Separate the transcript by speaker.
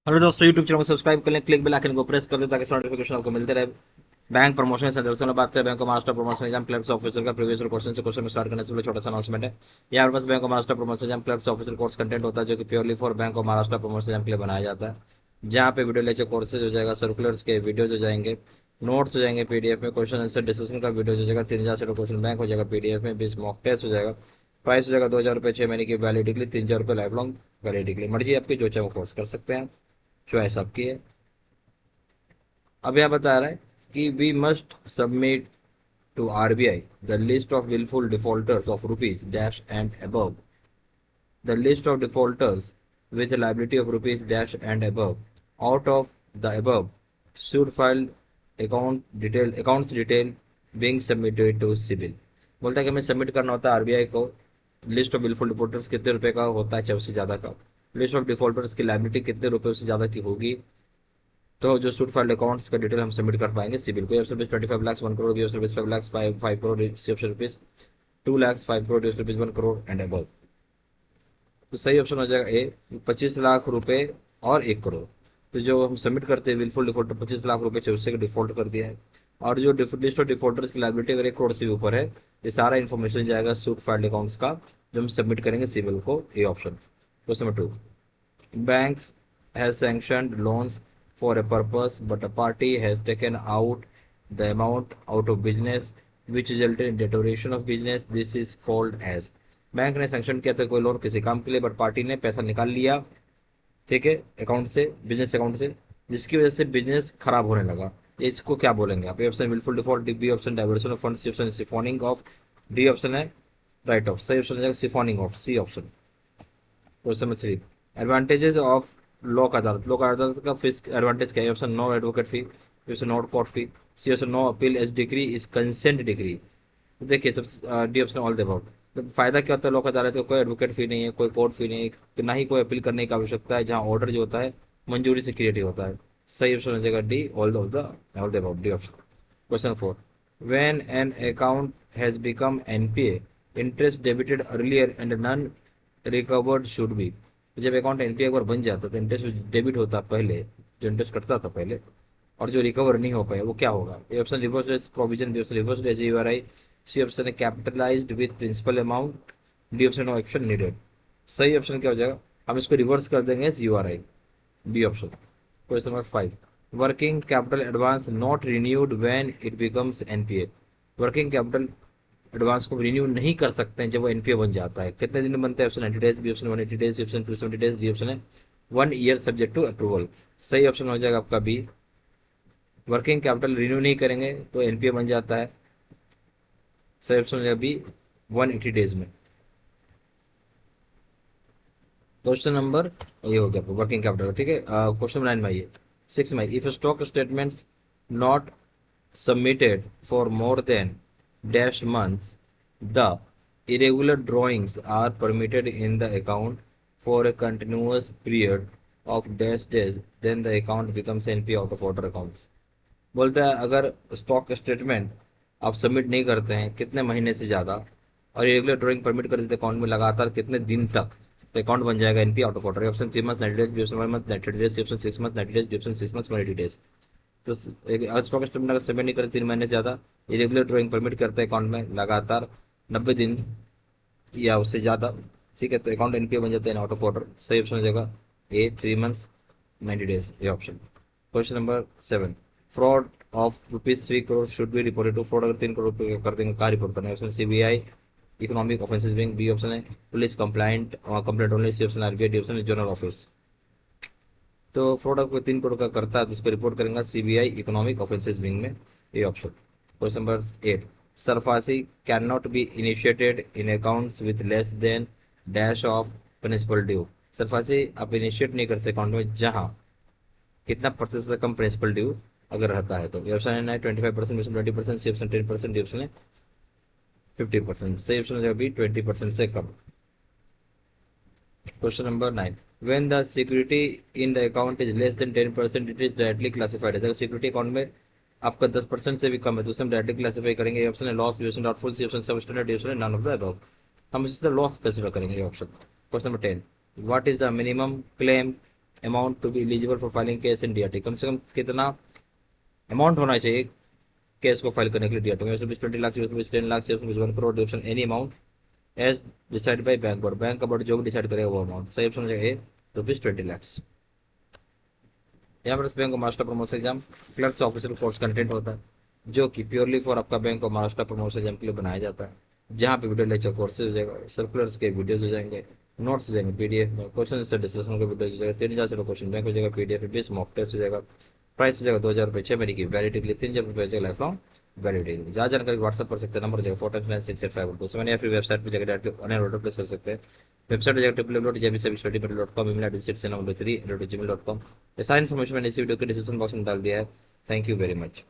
Speaker 1: Hello दोस्तों, YouTube channel को subscribe कर लें, क्लिक बेल आइकन को प्रेस कर दें ताकि नोटिफिकेशन आपको मिलते रहे। बैंक प्रमोशन संदर्भ में बात करें, bank Maharashtra promotion exam clerks officer का प्रीवियस क्वेश्चन से क्वेश्चन में स्टार्ट करने से पहले छोटा सा अनाउंसमेंट है। यहाँ पर बस bank Maharashtra promotion exam clerks officer course content होता है जो कि purely for bank of Maharashtra promotion exam के लिए बनाया जाता है। जहाँ पे वीडियो लेक्चर कोर्सेज हो जाएगा, सर्कुलर्स के वीडियोज हो जाएंगे, नोट्स हो जाएंगे पीडीएफ में, क्वेश्चन आंसर डिस्कशन का वीडियो हो जाएगा, 3000 से क्वेश्चन बैंक हो जाएगा पीडीएफ में, 20 मॉक टेस्ट हो जाएगा। प्राइस हो जाएगा 2000 रुपये 6 महीने की वैलिडिटी के लिए, 3000 रुपये लाइफ लॉन्ग वैलिडिटी के लिए। मर्जी आपकी, जो चाहे वो कोर्स कर सकते हैं, चॉइस आपकी है। अब यह बता रहा है कि we must submit to RBI the list of wilful defaulters of rupees dash and above. The list of defaulters with a liability of rupees dash and above out of the above should file accounts detail being submitted to CIBIL. बोलता है कि हमें submit करना होता है RBI को list of बिलफुल defaulters कितने रुपए का होता है, चाहे उससे ज्यादा का। लिस्ट ऑफ डिफॉल्टर्स की लाइबिलिटी कितने रुपए उससे ज्यादा की होगी, तो जो सूट फाइल्ड अकाउंट्स का डिटेल हम सबमिट कर पाएंगे सिबिल को। Service 25 lakh 1 crore, B service 5 lakh 5 crore, C option rupees 2 lakh 5 crore, D rupees 1 crore and above. तो सही ऑप्शन हो जाएगा ए, 25 लाख रुपए और 1 करोड़। तो जो हम सबमिट करते हैं विलफुल डिफॉल्ट 25 लाख रुपए से उससे डिफॉल्ट कर दिया है। और जो लिस्ट ऑफ डिफॉल्टर्स की लाइबिलिटी अगर 1 करोड़ से भी ऊपर है, ये सारा इन्फॉर्मेशन जाएगा सूट फाइल्ड अकाउंट्स का, जो हम सबमिट करेंगे सिबिल को। A option. Question number 2, banks has sanctioned loans for a purpose but a party has taken out the amount out of business which resulted in deterioration of business, this is called as। Bank ने sanction किया था कोई loan किसी काम के लिए, but party ने पैसा निकाल लिया, ठीक है, अकाउंट से, बिजनेस अकाउंट से, जिसकी वजह से बिजनेस खराब होने लगा। ये इसको क्या बोलेंगे आप? A option wilful default, B option diversion of fund, C option siphoning off, D option है राइट ऑफ। सही ऑप्शन हो जाएगा siphoning off, C option. Question number 3, advantages of Lok Adalat. Lok Adalat का फीस एडवांटेज क्या है? Option no advocate fee, option no court fee, C option no appeal as degree is consent degree. देखिए सब D option all the above. तो फायदा क्या होता है लोक अदालत का? कोई एडवोकेट फी नहीं है, कोई कोर्ट फी नहीं है, ना ही कोई अपील करने की आवश्यकता है, जहाँ ऑर्डर जो होता है मंजूरी से क्रिएटिव होता है। सही ऑप्शन हो जाएगा D all the about, D option. Question 4, when an account has become NPA interest debited earlier and none recovered should be. जब अकाउंट एनपीए एक बार बन जाता तो इंटरेस्ट डेबिट होता पहले, जो इंटरेस्ट कटता था पहले, और जो रिकवर नहीं हो पाया वो क्या होगा? A option reverse as provision, B option reverse as URI, C option है capitalised with principal amount, D option no action needed. सही ऑप्शन क्या हो जाएगा? हम इसको रिवर्स कर देंगे as URI, B option. Question number 5, working capital advance not renewed when it becomes NPA. Working capital advance को रिन्यू नहीं कर सकते हैं जब वो एनपीए बन जाता है। कितने दिन में बनता है? Option 90 days, B option 180 days, C option 270 days, D option है 1 ईयर सब्जेक्ट टू अप्रूवल। सही ऑप्शन हो जाएगा आपका बी, वर्किंग कैपिटल रिन्यू नहीं करेंगे तो एनपीए बन जाता है। सही ऑप्शन हो जाएगा बी, 180 डेज में। क्वेश्चन नंबर ये हो गया वर्किंग कैपिटल, ठीक है। क्वेश्चन 9 में आइए, 6 में, if stock statements not submitted for more than dash months, the irregular drawings are permitted in the account for a continuous period of dash days, then the account becomes NP out of order accounts। बोलता है अगर stock statement आप submit नहीं करते हैं कितने महीने से ज़्यादा, और रेगुलर ड्राइंग परमिट कर देते अकाउंट में लगातार कितने दिन तक, तो अकाउंट बन जाएगा NP out of order. Option 3 month 90 days, B option 1 month 90 days, C option 6 month 90 days, D option 6 month 180 days. तो स्टॉक स्टेटमेंट अगर सबमिट नहीं करते 3 महीने से ज़्यादा, इरेगुलर ड्राइंग परमिट करते हैं अकाउंट में लगातार 90 दिन या उससे ज़्यादा, ठीक है, तो अकाउंट एनपीए बन जाता है आउट ऑफ ऑर्डर। सही ऑप्शन हो जाएगा ए, 3 मंथ्स 90 डेज, ये option. Question number 7, fraud of ₹3 crore should be reported to. Fraud अगर 3 करोड़ रुपये कर देंगे, कहाँ रिपोर्ट करना है? Option CBI economic offences wing, B option है police complaint complaint only, C option RBI, D option है जनरल ऑफिस। तो फ्रॉड अगर 3 करोड़ का करता है तो उसको रिपोर्ट करेंगे सीबीआई इकोनॉमिक ऑफेंसेस विंग में, ये option. Question number 8, SARFAESI can not be initiated in accounts with less than dash of principal due. SARFAESI आप इनिशिएट नहीं कर सकते अकाउंट में जहां कितना प्रतिशत से कम प्रिंसिपल ड्यू अगर रहता है, तो ये ऑप्शन है 25%, 20%, सी ऑप्शन 10%, डी ऑप्शन है 50%। सही ऑप्शन हो जाएगा बी, 20% से कम। Question number 9, when the security in the account is less than 10%, it is directly classified। अगर सिक्योरिटी अकाउंट में आपका 10% से भी कम है तो उसे हम डायरेक्टली क्लासीफाई करेंगे। ये ऑप्शन है loss, B option doubtful, C option substandard, D option है नन ऑफ द अबव। हम इसी तरह लॉस कंसिडर करेंगे, ये option. Question number 10, what is the minimum claim amount to be eligible for filing case in DRT, कम से कम कितना अमाउंट होना चाहिए केस को फाइल करने के लिए डीआरटी में, ₹20 lakh, ₹10 lakh, ₹1 crore, option any amount as decided by bank board, bank का बोर्ड जो भी डिसाइड करेगा वो अमाउंट। सही ऑप्शन हो जाएगा ए, ₹20 लाख। यहाँ पर bank of Maharashtra promotion exam clerks officer course content होता है जो कि प्योरली फॉर आपका bank of Maharashtra promotion exam के लिए बनाया जाता है, जहाँ पे वीडियो लेक्चर कोर्सेज हो जाएगा, सर्कुलर्स के वीडियोज हो जाएंगे, नोट्स हो जाएंगे पीडीएफ में, क्वेश्चन से डिस्कशन का वीडियो हो जाएगा, 3000 क्वेश्चन बैंक हो जाएगा पीडीएफ में, 20 मॉक टेस्ट हो जाएगा, प्राइस हो जाएगा ₹2000, 6 महीने की वैलिडिटी के लिए, ₹3000 हो जाएगा लाइफ लॉन्ग वैलिडिटी। जहाँ जानकारी व्हाट्सअप कर सकते हैं, नंबर हो जाएगा 499685127 या फिर वेबसाइट पर जाकर डायरेक्ट ऑनलाइन ऑर्डर प्लेस कर सकते हैं। वेबसाइट हो जाएगा www.jbcstudy.com, email address description number 3@gmail.com। ये सारी इन्फॉर्मेशन मैंने इसी वीडियो के डिस्क्रिप्शन बॉक्स में डाल दिया है। Thank you very much.